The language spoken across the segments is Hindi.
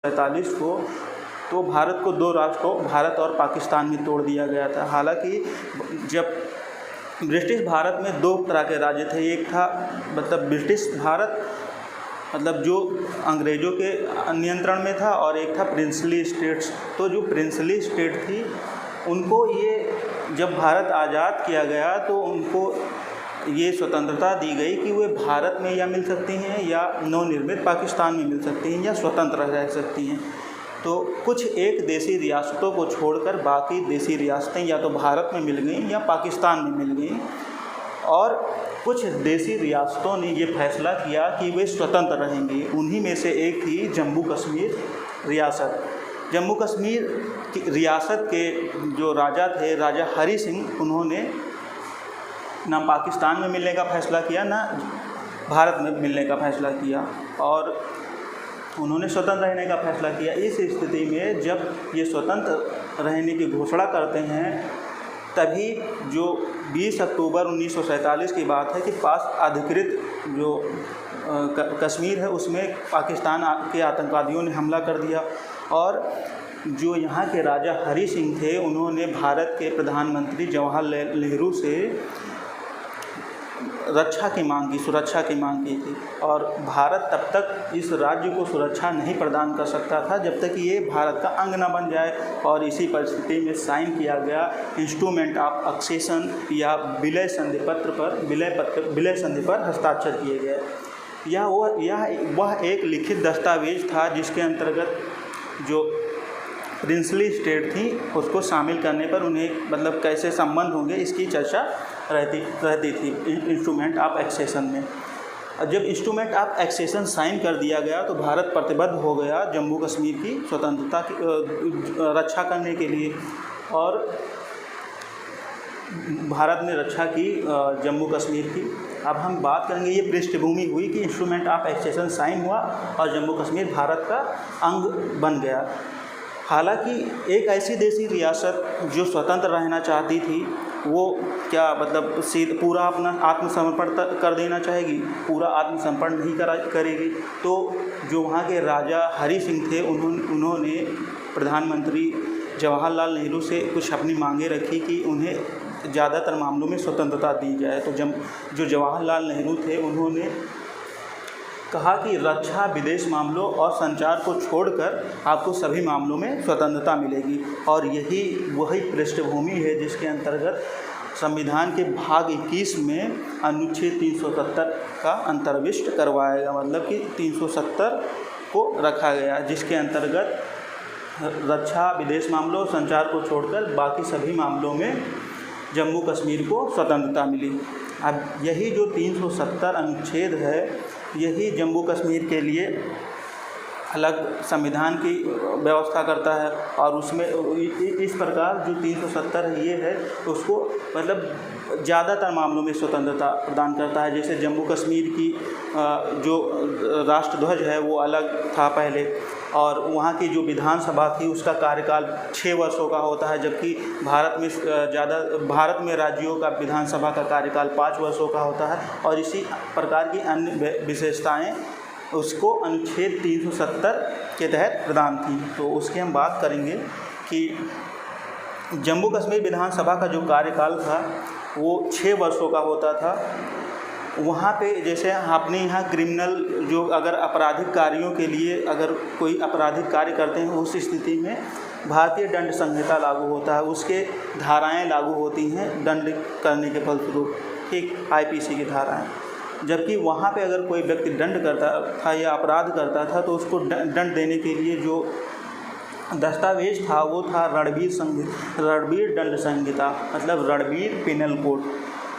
1947 को तो भारत को दो राष्ट्रों भारत और पाकिस्तान में तोड़ दिया गया था। हालांकि जब ब्रिटिश भारत में दो तरह के राज्य थे, एक था मतलब ब्रिटिश भारत मतलब जो अंग्रेज़ों के नियंत्रण में था, और एक था प्रिंसली स्टेट्स। तो जो प्रिंसली स्टेट थी उनको ये जब भारत आज़ाद किया गया तो उनको ये स्वतंत्रता दी गई कि वे भारत में या मिल सकती हैं या नवनिर्मित पाकिस्तान में मिल सकती हैं या स्वतंत्र रह सकती हैं। तो कुछ एक देशी रियासतों को छोड़कर बाकी देशी रियासतें या तो भारत में मिल गईं या पाकिस्तान में मिल गईं, और कुछ देशी रियासतों ने ये फैसला किया कि वे स्वतंत्र रहेंगी। उन्हीं में से एक थी जम्मू कश्मीर रियासत। जम्मू कश्मीर की रियासत के जो राजा थे, राजा हरी सिंह, उन्होंने ना पाकिस्तान में मिलने का फ़ैसला किया ना भारत में मिलने का फ़ैसला किया, और उन्होंने स्वतंत्र रहने का फ़ैसला किया। इस स्थिति में जब ये स्वतंत्र रहने की घोषणा करते हैं तभी जो 20 अक्टूबर 1947 की बात है कि पास अधिकृत जो कश्मीर है उसमें पाकिस्तान के आतंकवादियों ने हमला कर दिया, और जो यहाँ के राजा हरी सिंह थे उन्होंने भारत के प्रधानमंत्री जवाहरलाल नेहरू से रक्षा की मांग की, सुरक्षा की मांग की थी। और भारत तब तक इस राज्य को सुरक्षा नहीं प्रदान कर सकता था जब तक ये भारत का अंग न बन जाए, और इसी परिस्थिति में साइन किया गया इंस्ट्रूमेंट ऑफ एक्सेशन या विलय संधि पत्र पर विलय संधि पर हस्ताक्षर किए गए। यह वह एक लिखित दस्तावेज था जिसके अंतर्गत जो प्रिंसली स्टेट थी उसको शामिल करने पर उन्हें मतलब कैसे संबंध होंगे इसकी चर्चा रहती थी इंस्ट्रूमेंट ऑफ एक्सेशन में। जब इंस्ट्रूमेंट ऑफ एक्सेशन साइन कर दिया गया तो भारत प्रतिबद्ध हो गया जम्मू कश्मीर की स्वतंत्रता की रक्षा करने के लिए, और भारत ने रक्षा की जम्मू कश्मीर की। अब हम बात करेंगे, ये पृष्ठभूमि हुई कि इंस्ट्रूमेंट ऑफ एक्सेशन साइन हुआ और जम्मू कश्मीर भारत का अंग बन गया। हालांकि एक ऐसी देशी रियासत जो स्वतंत्र रहना चाहती थी वो क्या मतलब पूरा अपना आत्मसमर्पण कर देना चाहेगी? पूरा आत्मसमर्पण नहीं करेगी। तो जो वहाँ के राजा हरी सिंह थे उन्होंने प्रधानमंत्री जवाहरलाल नेहरू से कुछ अपनी मांगें रखी कि उन्हें ज़्यादातर मामलों में स्वतंत्रता दी जाए। तो जो जवाहरलाल नेहरू थे उन्होंने कहा कि रक्षा, विदेश मामलों और संचार को छोड़कर आपको सभी मामलों में स्वतंत्रता मिलेगी, और वही पृष्ठभूमि है जिसके अंतर्गत संविधान के भाग 21 में अनुच्छेद 370 का अंतर्विष्ट करवाया गया, मतलब कि 370 को रखा गया, जिसके अंतर्गत रक्षा, विदेश मामलों और संचार को छोड़कर बाकी सभी मामलों में जम्मू कश्मीर को स्वतंत्रता मिली। अब यही जो 370 अनुच्छेद है यही जम्मू कश्मीर के लिए अलग संविधान की व्यवस्था करता है, और उसमें इस प्रकार जो 370 ये है उसको मतलब ज़्यादातर मामलों में स्वतंत्रता प्रदान करता है। जैसे जम्मू कश्मीर की जो राष्ट्रध्वज है वो अलग था पहले, और वहाँ की जो विधानसभा थी उसका कार्यकाल 6 वर्षों का होता है, जबकि भारत में राज्यों का विधानसभा का कार्यकाल 5 वर्षों का होता है, और इसी प्रकार की अन्य विशेषताएं उसको अनुच्छेद 370 के तहत प्रदान थी। तो उसकी हम बात करेंगे कि जम्मू कश्मीर विधानसभा का जो कार्यकाल था वो 6 वर्षों का होता था। वहाँ पे जैसे अपने यहाँ क्रिमिनल जो अगर आपराधिक कार्यों के लिए अगर कोई आपराधिक कार्य करते हैं उस स्थिति में भारतीय दंड संहिता लागू होता है, उसके धाराएं लागू होती हैं दंड करने के फलस्वरूप, ठीक, IPC की धाराएं। जबकि वहाँ पे अगर कोई व्यक्ति दंड करता था या अपराध करता था तो उसको दंड देने के लिए जो दस्तावेज था वो था रणवीर दंड संहिता, मतलब रणवीर पिनल कोड,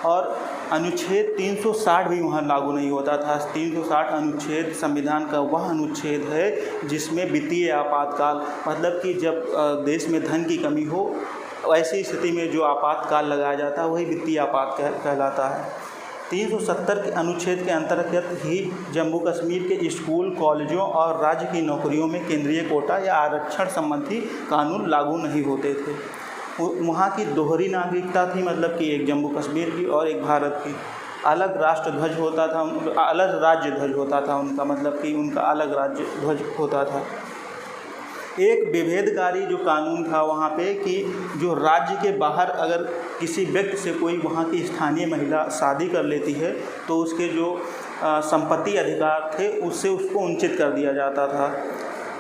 और अनुच्छेद 360 भी वहाँ लागू नहीं होता था। 360 अनुच्छेद संविधान का वह अनुच्छेद है जिसमें वित्तीय आपातकाल, मतलब कि जब देश में धन की कमी हो ऐसी स्थिति में जो आपातकाल लगाया जाता है वही वित्तीय आपात कहलाता है। 370 के अनुच्छेद के अंतर्गत ही जम्मू कश्मीर के स्कूल, कॉलेजों और राज्य की नौकरियों में केंद्रीय कोटा या आरक्षण संबंधी कानून लागू नहीं होते थे। वहाँ की दोहरी नागरिकता थी, मतलब कि एक जम्मू कश्मीर की और एक भारत की। अलग राष्ट्र ध्वज होता था, अलग राज्य ध्वज होता था उनका, मतलब कि उनका अलग राज्य ध्वज होता था। एक विभेदकारी जो कानून था वहाँ पे कि जो राज्य के बाहर अगर किसी व्यक्ति से कोई वहाँ की स्थानीय महिला शादी कर लेती है तो उसके जो संपत्ति अधिकार थे उससे उसको वंचित कर दिया जाता था।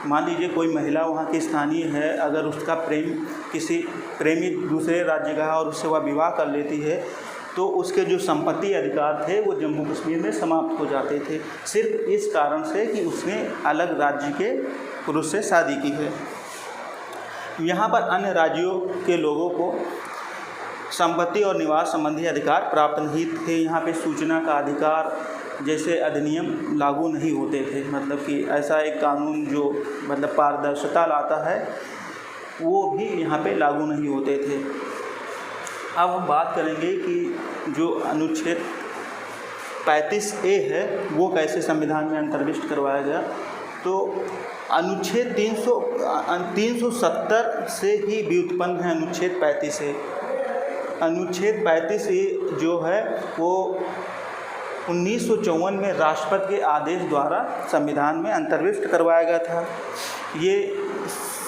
मान लीजिए कोई महिला वहाँ की स्थानीय है, अगर उसका किसी प्रेमी दूसरे राज्य का है और उससे वह विवाह कर लेती है तो उसके जो संपत्ति अधिकार थे वो जम्मू कश्मीर में समाप्त हो जाते थे, सिर्फ इस कारण से कि उसने अलग राज्य के पुरुष से शादी की है। यहाँ पर अन्य राज्यों के लोगों को संपत्ति और निवास संबंधी अधिकार प्राप्त नहीं थे। यहाँ पे सूचना का अधिकार जैसे अधिनियम लागू नहीं होते थे, मतलब कि ऐसा एक कानून जो मतलब पारदर्शिता लाता है वो भी यहाँ पे लागू नहीं होते थे। अब हम बात करेंगे कि जो अनुच्छेद 35A है वो कैसे संविधान में अंतर्भुक्त करवाया गया। तो अनुच्छेद 370 से ही व्युत्पन्न है अनुच्छेद 35A। अनुच्छेद 35A जो है वो 1954 में राष्ट्रपति के आदेश द्वारा संविधान में अंतर्भुक्त करवाया गया था। ये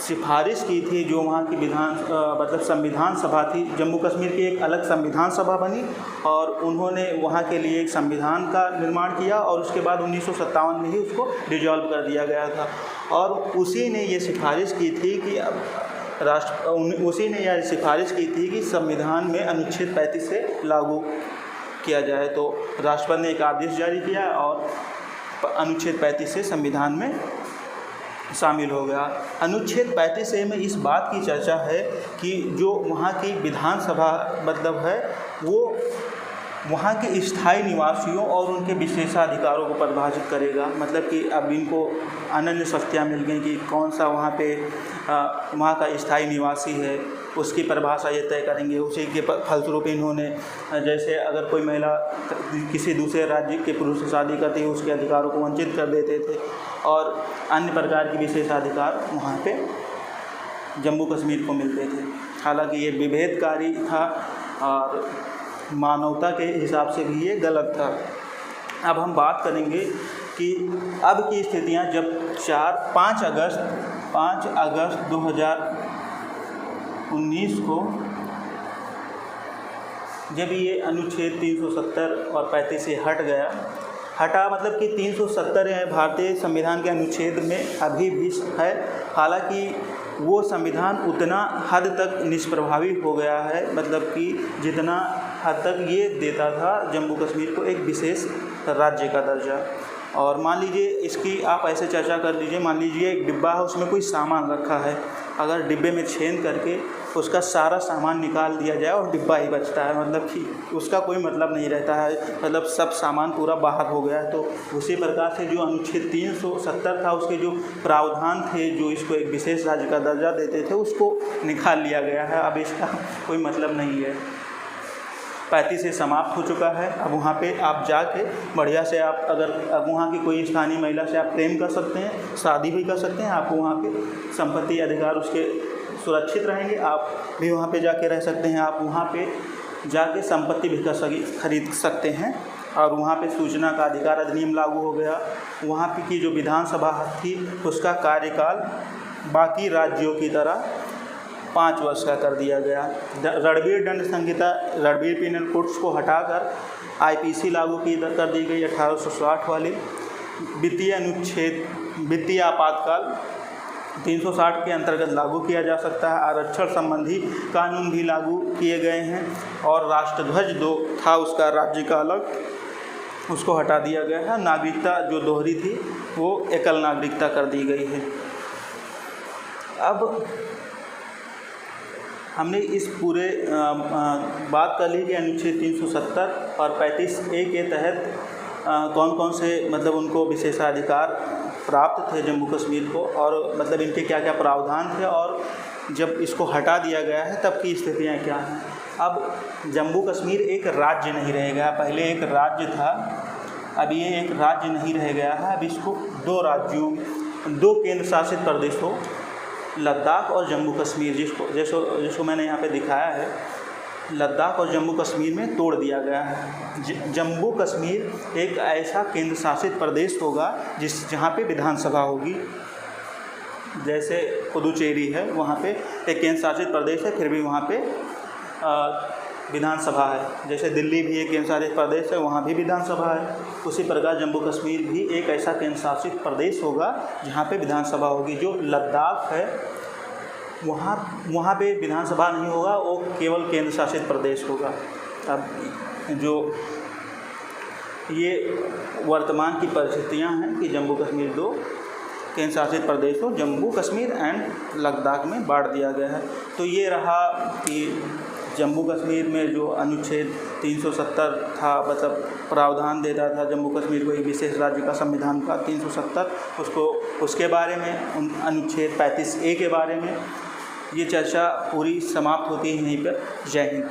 सिफारिश की थी जो वहाँ की मतलब संविधान सभा थी, जम्मू कश्मीर की एक अलग संविधान सभा बनी और उन्होंने वहाँ के लिए एक संविधान का निर्माण किया और उसके बाद 1957 में ही उसको डिसॉल्व कर दिया गया था। और उसी ने ये सिफारिश की थी कि संविधान में अनुच्छेद 35 से लागू किया जाए। तो राष्ट्रपति ने एक आदेश जारी किया और अनुच्छेद 35 से संविधान में शामिल हो गया। अनुच्छेद 35A में इस बात की चर्चा है कि जो वहाँ की विधानसभा मतलब है वो वहाँ के स्थायी निवासियों और उनके विशेषाधिकारों को परिभाषित करेगा। मतलब कि अब इनको अनन्य शक्तियाँ मिल गई कि कौन सा वहाँ पे वहाँ का स्थायी निवासी है, उसकी परिभाषा ये तय करेंगे। उसी के फलस्वरूप इन्होंने जैसे अगर कोई महिला किसी दूसरे राज्य के पुरुष से शादी करती है उसके अधिकारों को वंचित कर देते थे और अन्य प्रकार के विशेषाधिकार वहाँ पे जम्मू कश्मीर को मिलते थे। हालांकि ये विभेदकारी था और मानवता के हिसाब से भी ये गलत था। अब हम बात करेंगे कि अब की स्थितियाँ जब 5 अगस्त 2019 को जब ये अनुच्छेद 370 और 35 से हटा मतलब कि 370 है भारतीय संविधान के अनुच्छेद में अभी भी है। हालांकि वो संविधान उतना हद तक निष्प्रभावी हो गया है, मतलब कि जितना हद तक ये देता था जम्मू कश्मीर को एक विशेष राज्य का दर्जा। और मान लीजिए इसकी आप ऐसे चर्चा कर लीजिए, मान लीजिए एक डिब्बा है उसमें कोई सामान रखा है, अगर डिब्बे में छेद करके उसका सारा सामान निकाल दिया जाए और डिब्बा ही बचता है, मतलब कि उसका कोई मतलब नहीं रहता है, मतलब सब सामान पूरा बाहर हो गया है। तो उसी प्रकार से जो अनुच्छेद 370 था उसके जो प्रावधान थे जो इसको एक विशेष राज्य का दर्जा देते थे उसको निकाल लिया गया है। अब इसका कोई मतलब नहीं है, 35 से समाप्त हो चुका है। अब वहाँ पे आप जाके बढ़िया से आप अगर वहाँ की कोई स्थानीय महिला से आप प्रेम कर सकते हैं, शादी भी कर सकते हैं, आपको वहाँ पे संपत्ति अधिकार उसके सुरक्षित रहेंगे, आप भी वहाँ पे जाके रह सकते हैं, आप वहाँ पे जाके संपत्ति भी खरीद सकते हैं। और वहाँ पे सूचना का अधिकार अधिनियम लागू हो गया। वहाँ पे की जो विधानसभा थी उसका कार्यकाल बाकी राज्यों की तरह 5 वर्ष का कर दिया गया। रणवीर दंड संहिता, रणवीर पीनल कोड्स को हटाकर IPC लागू कर दी गई 1860 वाली। वित्तीय आपातकाल 360 के अंतर्गत लागू किया जा सकता है। आरक्षण संबंधी कानून भी लागू किए गए हैं और राष्ट्रध्वज 2 था उसका राज्य का अलग, उसको हटा दिया गया है। नागरिकता जो दोहरी थी वो एकल नागरिकता कर दी गई है। अब हमने इस पूरे बात कर ली कि अनुच्छेद 370 और 35A के तहत कौन कौन से मतलब उनको विशेषाधिकार प्राप्त थे जम्मू कश्मीर को, और मतलब इनके क्या क्या प्रावधान थे, और जब इसको हटा दिया गया है तब की स्थितियाँ क्या हैं। अब जम्मू कश्मीर एक राज्य नहीं रह गया, पहले एक राज्य था, अब ये एक राज्य नहीं रह गया है। अब इसको 2 केंद्र शासित प्रदेशों लद्दाख और जम्मू कश्मीर, जिसको मैंने यहाँ पे दिखाया है, लद्दाख और जम्मू कश्मीर में तोड़ दिया गया है। जम्मू कश्मीर एक ऐसा केंद्र शासित प्रदेश होगा जहाँ पे विधानसभा होगी। जैसे पुदुचेरी है, वहाँ पे एक केंद्र शासित प्रदेश है, फिर भी वहाँ पे विधानसभा है। जैसे दिल्ली भी एक केंद्र शासित प्रदेश है, वहाँ भी विधानसभा है। उसी प्रकार जम्मू कश्मीर भी एक ऐसा केंद्र शासित प्रदेश होगा जहाँ पे विधानसभा होगी। जो लद्दाख है वहाँ पे विधानसभा नहीं होगा, वो केवल केंद्र शासित प्रदेश होगा। अब जो ये वर्तमान की परिस्थितियाँ हैं कि जम्मू कश्मीर 2 केंद्र शासित प्रदेशों जम्मू कश्मीर एंड लद्दाख में बांट दिया गया है। तो ये रहा कि जम्मू कश्मीर में जो अनुच्छेद 370 था, मतलब प्रावधान देता था जम्मू कश्मीर को एक विशेष राज्य का, संविधान का 370, उसके बारे में, अनुच्छेद 35A के बारे में ये चर्चा पूरी समाप्त होती है यहीं पर। जय हिंद।